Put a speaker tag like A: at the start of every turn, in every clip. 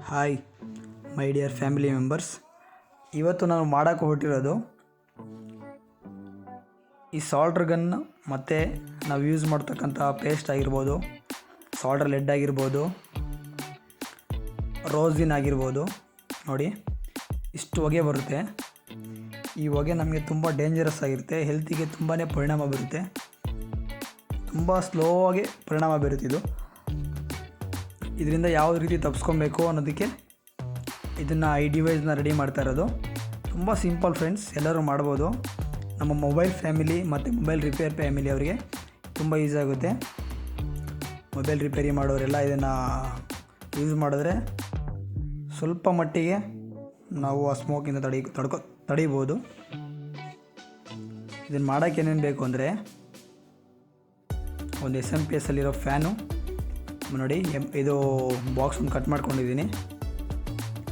A: Hi my dear family members, ಇವತ್ತು ನಾನು ಮಾಡೋಕ್ಕೆ ಹೊರಟಿರೋದು ಈ ಸಾಲ್ಡ್ರ್ ಗನ್ ಮತ್ತು ನಾವು ಯೂಸ್ ಮಾಡ್ತಕ್ಕಂಥ ಪೇಸ್ಟ್ ಆಗಿರ್ಬೋದು, ಸಾಲ್ಡ್ರ್ ಲೆಡ್ ಆಗಿರ್ಬೋದು, ರೋಸಿನ್ ಆಗಿರ್ಬೋದು. ನೋಡಿ, ಇಷ್ಟು ಹೊಗೆ ಬರುತ್ತೆ. ಈ ಹೊಗೆ ನಮಗೆ ತುಂಬ ಡೇಂಜರಸ್ ಆಗಿರುತ್ತೆ, ಹೆಲ್ತಿಗೆ ತುಂಬಾ ಪರಿಣಾಮ ಬೀರುತ್ತೆ, ತುಂಬ ಸ್ಲೋ ಆಗಿ ಪರಿಣಾಮ ಬೀರುತ್ತೆ. ಇದರಿಂದ ಯಾವ ರೀತಿ ತಪ್ಪಿಸ್ಕೊಬೇಕು ಅನ್ನೋದಕ್ಕೆ ಇದನ್ನು ಈ ಡಿವೈಸ್ನ ರೆಡಿ ಮಾಡ್ತಾ ಇರೋದು. ತುಂಬ ಸಿಂಪಲ್ ಫ್ರೆಂಡ್ಸ್, ಎಲ್ಲರೂ ಮಾಡ್ಬೋದು. ನಮ್ಮ ಮೊಬೈಲ್ ಫ್ಯಾಮಿಲಿ ಮತ್ತು ಮೊಬೈಲ್ ರಿಪೇರ್ ಫ್ಯಾಮಿಲಿ ಅವರಿಗೆ ತುಂಬ ಈಸಿ ಆಗುತ್ತೆ. ಮೊಬೈಲ್ ರಿಪೇರಿ ಮಾಡೋರೆಲ್ಲ ಇದನ್ನು ಯೂಸ್ ಮಾಡಿದ್ರೆ ಸ್ವಲ್ಪ ಮಟ್ಟಿಗೆ ನಾವು ಆ ಸ್ಮೋಕಿಂದ ತಡಿಬೋದು. ಇದನ್ನು ಮಾಡೋಕ್ಕೆ ಏನೇನು ಬೇಕು ಅಂದರೆ, ಒಂದು SMPSಲ್ಲಿರೋ ಫ್ಯಾನು ನೋಡಿ, ಇದು ಬಾಕ್ಸ್ ಒಂದು ಕಟ್ ಮಾಡ್ಕೊಂಡಿದ್ದೀನಿ,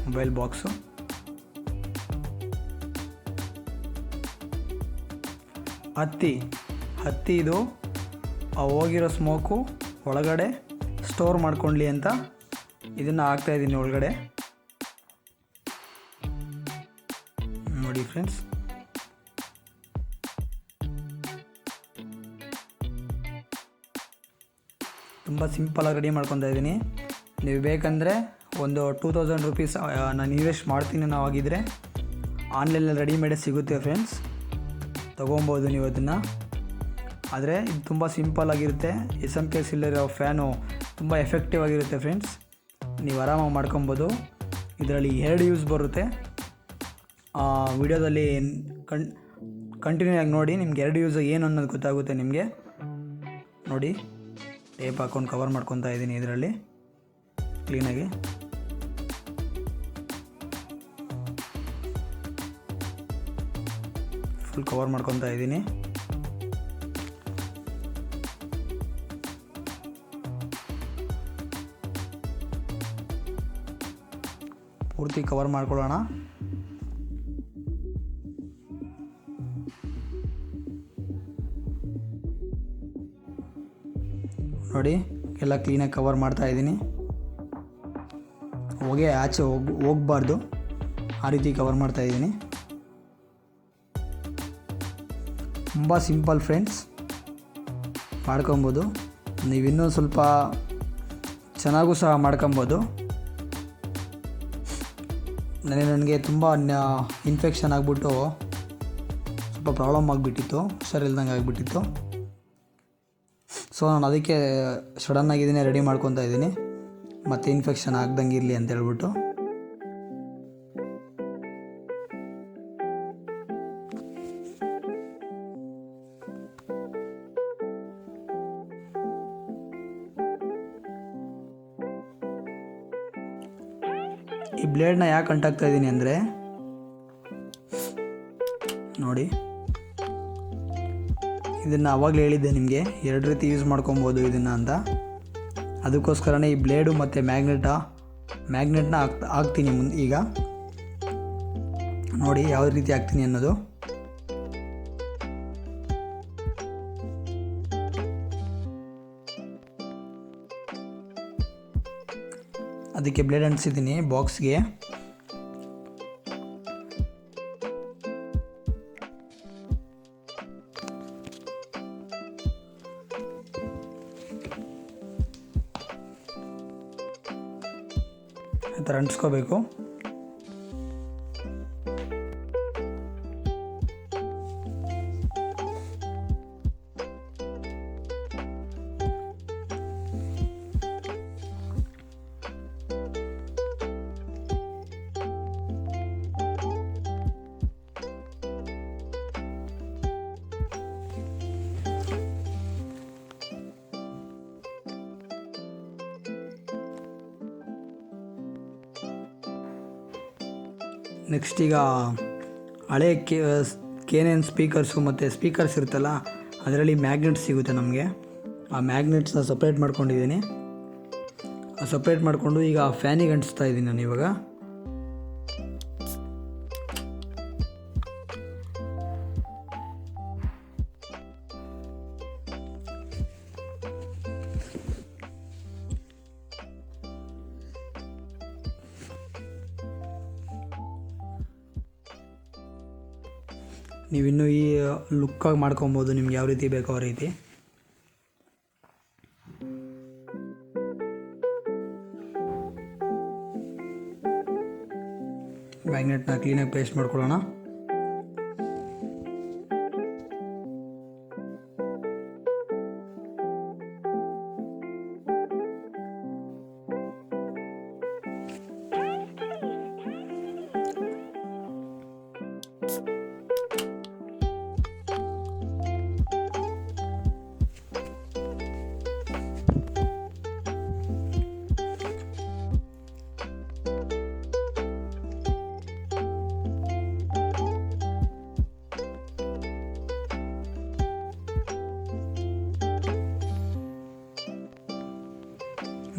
A: ಮೊಬೈಲ್ ಬಾಕ್ಸು. ಹತ್ತಿ ಇದು ಹೋಗಿರೋ ಸ್ಮೋಕು ಒಳಗಡೆ ಸ್ಟೋರ್ ಮಾಡ್ಕೊಳ್ಳಿ ಅಂತ ಇದನ್ನು ಹಾಕ್ತಾಯಿದ್ದೀನಿ ಒಳಗಡೆ. ನೋಡಿ ಫ್ರೆಂಡ್ಸ್, ತುಂಬ ಸಿಂಪಲಾಗಿ ರೆಡಿ ಮಾಡ್ಕೊತಾ ಇದ್ದೀನಿ. ನೀವು ಬೇಕಂದರೆ ಒಂದು 2000 ರೂಪೀಸ್ ನಾನು ಇನ್ವೆಸ್ಟ್ ಮಾಡ್ತೀನಿ ಆಗಿದ್ದರೆ ಆನ್ಲೈನಲ್ಲಿ ರೆಡಿಮೇಡೇ ಸಿಗುತ್ತೆ ಫ್ರೆಂಡ್ಸ್, ತೊಗೊಬೋದು ನೀವು ಅದನ್ನು. ಆದರೆ ಇದು ತುಂಬ ಸಿಂಪಲ್ಲಾಗಿರುತ್ತೆ. SMPS ಇಲ್ಲಿರೋ ಫ್ಯಾನು ತುಂಬ ಎಫೆಕ್ಟಿವ್ ಆಗಿರುತ್ತೆ ಫ್ರೆಂಡ್ಸ್, ನೀವು ಆರಾಮಾಗಿ ಮಾಡ್ಕೊಬೋದು. ಇದರಲ್ಲಿ 2 ಯೂಸ್ ಬರುತ್ತೆ. ವಿಡಿಯೋದಲ್ಲಿ ಕಂಟಿನ್ಯೂ ಆಗಿ ನೋಡಿ, ನಿಮ್ಗೆ 2 ಯೂಸ್ ಏನು ಅನ್ನೋದು ಗೊತ್ತಾಗುತ್ತೆ ನಿಮಗೆ. ನೋಡಿ, ಟೇಪ್ ಹಾಕ್ಕೊಂಡು ಕವರ್ ಮಾಡ್ಕೊತಾ ಇದ್ದೀನಿ ಇದರಲ್ಲಿ ಕ್ಲೀನಾಗಿ. ಫುಲ್ ಕವರ್ ಮಾಡ್ಕೊತಾ ಇದ್ದೀನಿ. ಪೂರ್ತಿ ಕವರ್ ಮಾಡ್ಕೊಳ್ಳೋಣ. ನೋಡಿ, ಎಲ್ಲ ಕ್ಲೀನಾಗಿ ಕವರ್ ಮಾಡ್ತಾ ಇದ್ದೀನಿ. ಹೊಗೆ ಆಚೆ ಹೋಗಬಾರ್ದು, ಆ ರೀತಿ ಕವರ್ ಮಾಡ್ತಾ ಇದ್ದೀನಿ. ತುಂಬ ಸಿಂಪಲ್ ಫ್ರೆಂಡ್ಸ್, ಮಾಡ್ಕೊಬೋದು. ನೀವಿನ್ನೂ ಸ್ವಲ್ಪ ಚೆನ್ನಾಗೂ ಸಹ ಮಾಡ್ಕೊಬೋದು. ನನಗೆ ತುಂಬ ಇನ್ಫೆಕ್ಷನ್ ಆಗಿಬಿಟ್ಟು ಸ್ವಲ್ಪ ಪ್ರಾಬ್ಲಮ್ ಆಗಿಬಿಟ್ಟಿತ್ತು, ಹುಷಾರಿಲ್ದಂಗೆ ಆಗಿಬಿಟ್ಟಿತ್ತು. ಸೊ ನಾನು ಅದಕ್ಕೆ ಸಡನ್ನಾಗಿ ಇದನ್ನೇ ರೆಡಿ ಮಾಡ್ಕೊತಾ ಇದ್ದೀನಿ, ಮತ್ತು ಇನ್ಫೆಕ್ಷನ್ ಆಗ್ದಂಗೆ ಇರಲಿ ಅಂತ ಹೇಳ್ಬಿಟ್ಟು. ಈ ಬ್ಲೇಡ್ನ ಯಾಕೆ ಅಂಟಾಕ್ತಾ ಇದ್ದೀನಿ ಅಂದರೆ, ನೋಡಿ, ಇದನ್ನು ಆವಾಗಲೇ ಹೇಳಿದ್ದೆ ನಿಮಗೆ 2 ರೀತಿ ಯೂಸ್ ಮಾಡ್ಕೊಬೋದು ಇದನ್ನು ಅಂತ. ಅದಕ್ಕೋಸ್ಕರನೇ ಈ ಬ್ಲೇಡು ಮತ್ತು ಮ್ಯಾಗ್ನೆಟ್ನ ಹಾಕ್ತೀನಿ ಈಗ. ನೋಡಿ ಯಾವ ರೀತಿ ಹಾಕ್ತೀನಿ ಅನ್ನೋದು. ಅದಕ್ಕೆ ಬ್ಲೇಡ್ ಅಂಟಿಸಿದ್ದೀನಿ ಬಾಕ್ಸ್ಗೆ. ಈ ಥರ ಅಂಟಿಸ್ಕೋಬೇಕು. ನೆಕ್ಸ್ಟ್ ಈಗ ಹಳೆ ಕೇನೇನ್ ಸ್ಪೀಕರ್ಸು ಮತ್ತು ಸ್ಪೀಕರ್ಸ್ ಇರುತ್ತಲ್ಲ, ಅದರಲ್ಲಿ ಮ್ಯಾಗ್ನೆಟ್ಸ್ ಸಿಗುತ್ತೆ ನಮಗೆ. ಆ ಮ್ಯಾಗ್ನೆಟ್ಸ್ನ ಸಪ್ರೇಟ್ ಮಾಡ್ಕೊಂಡಿದ್ದೀನಿ. ಸಪ್ರೇಟ್ ಮಾಡಿಕೊಂಡು ಈಗ ಫ್ಯಾನಿಗೆ ಅಂಟಿಸ್ತಾ ಇದ್ದೀನಿ ನಾನು ಇವಾಗ. ನೀವಿನ್ನೂ ಈ ಲುಕ್ಕಾಗಿ ಮಾಡ್ಕೊಬೋದು, ನಿಮ್ಗೆ ಯಾವ ರೀತಿ ಬೇಕೋ ಆ ರೀತಿ. ಮ್ಯಾಗ್ನೆಟ್ನ ಕ್ಲೀನಾಗಿ ಪೇಸ್ಟ್ ಮಾಡ್ಕೊಳ್ಳೋಣ.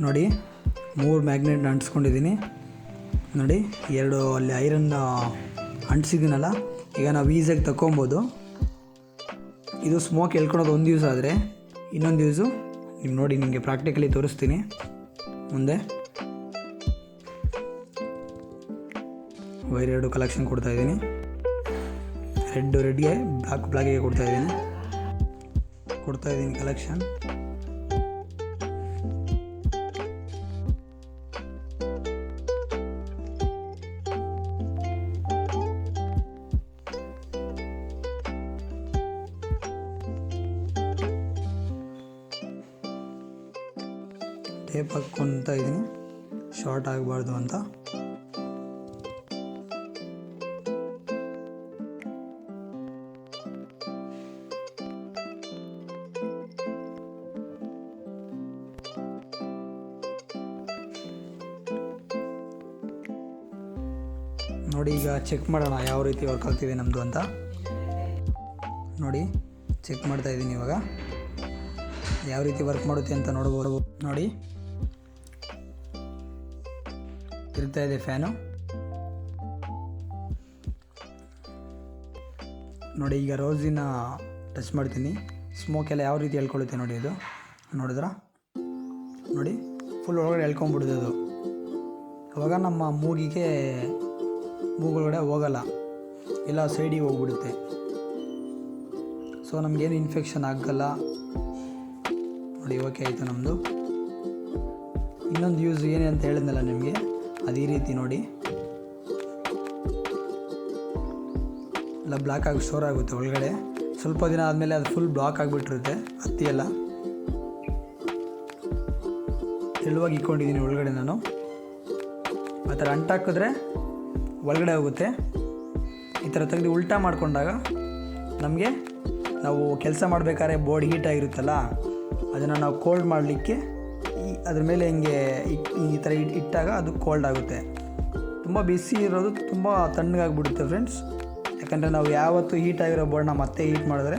A: ನೋಡಿ 3 ಮ್ಯಾಗ್ನೆಟ್ನ ಅಂಟಿಸ್ಕೊಂಡಿದ್ದೀನಿ. ನೋಡಿ 2 ಅಲ್ಲಿ ಐರನ್ ಅಂಟಿಸಿದ್ದೀನಲ್ಲ, ಈಗ ನಾವು ಈಸಿಯಾಗಿ ತಗೊಬೋದು. ಇದು ಸ್ಮೋಕ್ ಎಳ್ಕೊಳೋದು ಒಂದು ಯೂಸ್ ಆದರೆ, ಇನ್ನೊಂದು ಯೂಸು ನೀವು ನೋಡಿ, ನಿಮಗೆ ಪ್ರಾಕ್ಟಿಕಲಿ ತೋರಿಸ್ತೀನಿ ಮುಂದೆ. ವೈರ್ 2 ಕಲೆಕ್ಷನ್ ಕೊಡ್ತಾಯಿದ್ದೀನಿ. ರೆಡ್ಗೆ ಬ್ಲಾಕಿಗೆ ಕೊಡ್ತಾಯಿದ್ದೀನಿ ಕಲೆಕ್ಷನ್. ಟೇಪ್ ಹಾಕ್ಕೊತಾ ಇದ್ದೀನಿ, ಶಾರ್ಟ್ ಆಗಬಾರ್ದು ಅಂತ. ನೋಡಿ ಈಗ ಚೆಕ್ ಮಾಡೋಣ ಯಾವ ರೀತಿ ವರ್ಕ್ ಆಗ್ತಿದೆ ನಮ್ಮದು ಅಂತ. ನೋಡಿ ಚೆಕ್ ಮಾಡ್ತಾಯಿದ್ದೀನಿ ಇವಾಗ ಯಾವ ರೀತಿ ವರ್ಕ್ ಮಾಡುತ್ತೆ ಅಂತ ನೋಡ್ಬೋದು. ನೋಡಿ ತಿರುಗ್ತಾ ಇದೆ ಫ್ಯಾನು. ನೋಡಿ ಈಗ ರೋಸಿನ ಟಚ್ ಮಾಡ್ತೀನಿ, ಸ್ಮೋಕ್ ಎಲ್ಲ ಯಾವ ರೀತಿ ಎಳ್ಕೊಳ್ಳುತ್ತೆ ನೋಡಿ. ಇದು ನೋಡಿದ್ರ ನೋಡಿ, ಫುಲ್ ಒಳಗಡೆ ಎಳ್ಕೊಂಬಿಡುತ್ತೆ ಅದು. ಅವಾಗ ನಮ್ಮ ಮೂಗೊಳಗಡೆ ಹೋಗಲ್ಲ, ಎಲ್ಲ ಸೈಡಿಗೆ ಹೋಗ್ಬಿಡುತ್ತೆ. ಸೊ ನಮಗೇನು ಇನ್ಫೆಕ್ಷನ್ ಆಗಲ್ಲ. ನೋಡಿ ಓಕೆ ಆಯಿತು ನಮ್ಮದು. ಇನ್ನೊಂದು ಯೂಸ್ ಏನೇ ಅಂತ ಹೇಳಿದ್ನಲ್ಲ ನಿಮಗೆ, ಅದು ಈ ರೀತಿ ನೋಡಿ, ಎಲ್ಲ ಬ್ಲಾಕ್ ಆಗಿ ಸ್ಟೋರ್ ಆಗುತ್ತೆ ಒಳಗಡೆ. ಸ್ವಲ್ಪ ದಿನ ಆದಮೇಲೆ ಅದು ಫುಲ್ ಬ್ಲಾಕ್ ಆಗಿಬಿಟ್ಟಿರುತ್ತೆ ಹತ್ತಿ ಎಲ್ಲ. ತೆಳುವಾಗಿ ಇಟ್ಕೊಂಡಿದ್ದೀನಿ ಒಳಗಡೆ ನಾನು. ಆ ಥರ ಅಂಟಾಕಿದ್ರೆ ಒಳಗಡೆ ಹೋಗುತ್ತೆ. ಈ ಥರ ತೆಗೆದು ಉಲ್ಟಾ ಮಾಡಿಕೊಂಡಾಗ ನಮಗೆ, ನಾವು ಕೆಲಸ ಮಾಡಬೇಕಾದ್ರೆ ಬೋರ್ಡ್ ಹೀಟ್ ಆಗಿರುತ್ತಲ್ಲ, ಅದನ್ನು ನಾವು ಕೋಲ್ಡ್ ಮಾಡಲಿಕ್ಕೆ ಅದ್ರ ಮೇಲೆ ಹಿಂಗೆ ಈ ಥರ ಇಟ್ಟಾಗ ಅದು ಕೋಲ್ಡ್ ಆಗುತ್ತೆ. ತುಂಬ ಬಿಸಿ ಇರೋದು ತುಂಬ ತಣ್ಣಗಾಗಿಬಿಡುತ್ತೆ ಫ್ರೆಂಡ್ಸ್. ಯಾಕಂದರೆ ನಾವು ಯಾವತ್ತೂ ಹೀಟ್ ಆಗಿರೋ ಬೋರ್ಡ್ನ ಮತ್ತೆ ಹೀಟ್ ಮಾಡಿದ್ರೆ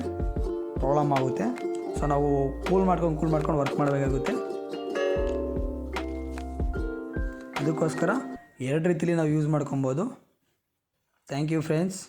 A: ಪ್ರಾಬ್ಲಮ್ ಆಗುತ್ತೆ. ಸೊ ನಾವು ಕೂಲ್ ಮಾಡ್ಕೊಂಡು ವರ್ಕ್ ಮಾಡಬೇಕಾಗುತ್ತೆ. ಅದಕ್ಕೋಸ್ಕರ 2 ರೀತಿಲಿ ನಾವು ಯೂಸ್ ಮಾಡ್ಕೊಬೋದು. Thank you friends.